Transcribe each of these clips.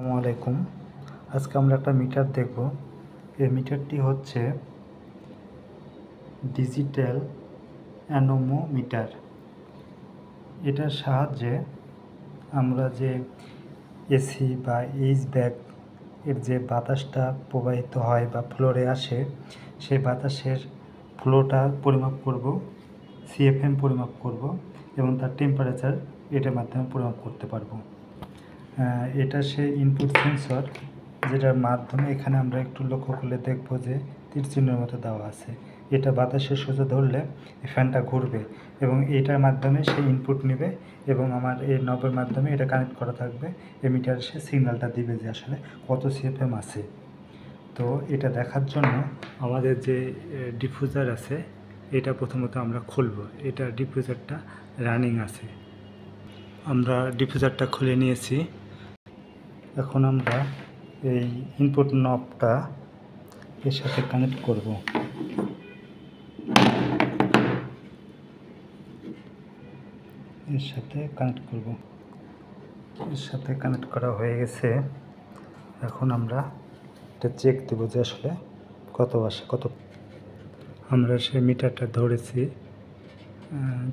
আসসালামু আলাইকুম। আজকে আমরা একটা মিটার দেখব। এই মিটারটি হচ্ছে ডিজিটাল অ্যানোমোমিটার। এটার সাহায্যে আমরা যে এসি বা এইচভ্যাক এর যে বাতাসটা প্রবাহিত হয় বা ফ্লোরে আসে, সেই বাতাসের ফ্লোটা পরিমাপ করব, সিএফএম পরিমাপ করব এবং তার টেম্পারেচার এটার মাধ্যমে পরিমাপ করতে পারবো। এটা সেই ইনপুট সেন্সর যেটার মাধ্যমে এখানে আমরা একটু লক্ষ্য করলে দেখব যে তীর চিহ্নের মতো দেওয়া আছে। এটা বাতাসের সোজা ধরলে এই ফ্যানটা ঘুরবে এবং এটার মাধ্যমে সে ইনপুট নেবে এবং আমার এই নবের মাধ্যমে এটা কানেক্ট করা থাকবে। মিটার সে সিগন্যালটা দিবে যে আসলে কত সিএফএম আছে। তো এটা দেখার জন্য আমাদের যে ডিফিউজার আছে এটা প্রথমত আমরা খুলব। এটা ডিফিউজারটা রানিং আছে, আমরা ডিফিউজারটা খুলে নিয়েছি। এখন আমরা এই ইনপুট নবটা এর সাথে কানেক্ট করব। এর সাথে কানেক্ট করা হয়ে গেছে। এখন আমরা এটা চেক দেব যে আসলে কত আসে। আমরা সেই মিটারটা ধরেছি,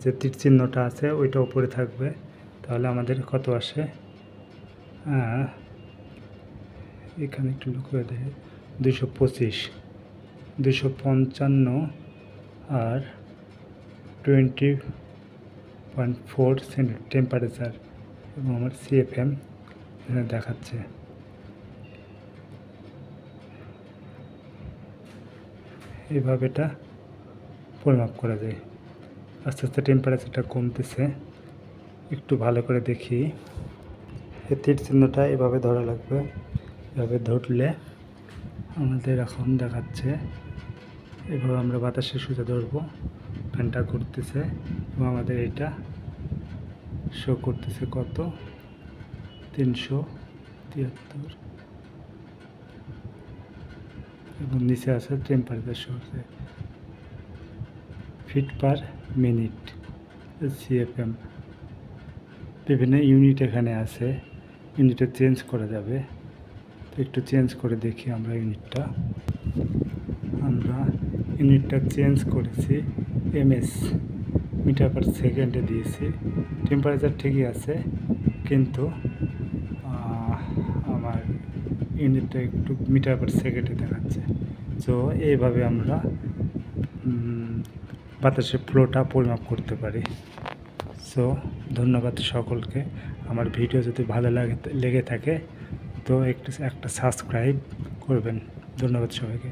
যে তীর চিহ্নটা আছে ওইটা উপরে থাকবে, তাহলে আমাদের কত আসে। এখানে একটু লক্ষ্য দেখে 225, 255 আর 20.4 টেম্পারেচার এবং আমার সিএফএম এখানে দেখাচ্ছে। এইভাবে এটা পরিমাপ করা যায়। আস্তে আস্তে টেম্পারেচারটা কমতেছে, একটু ভালো করে দেখি। এই তীর চিহ্নটা এভাবে ধরা লাগবে, এভাবে ধরলে আমাদের এখন দেখাচ্ছে। এভাবে আমরা বাতাসে সোজা ধরবো, ফ্যানটা ঘুরতেছে এবং আমাদের এটা শো করতেছে কত 373 এবং নিচে আছে টেম্পারেচার শো হচ্ছে ফিট পার মিনিট সিএফএম। বিভিন্ন ইউনিট এখানে আছে, ইউনিটে চেঞ্জ করা যাবে। তো একটু চেঞ্জ করে দেখি আমরা ইউনিটটা চেঞ্জ করেছি, এমএস মিটার পার সেকেন্ডে দিয়েছি। টেম্পারেচার ঠিকই আছে, কিন্তু আমার ইউনিটটা একটু মিটার পার সেকেন্ডে দেখাচ্ছে। তো এইভাবে আমরা বাতাসের ফ্লোটা পরিমাপ করতে পারি। সো ধন্যবাদ সকলকে। আমার ভিডিও যদি ভালো লেগে থাকে তো একটা সাবস্ক্রাইব করবেন। ধন্যবাদ সবাইকে।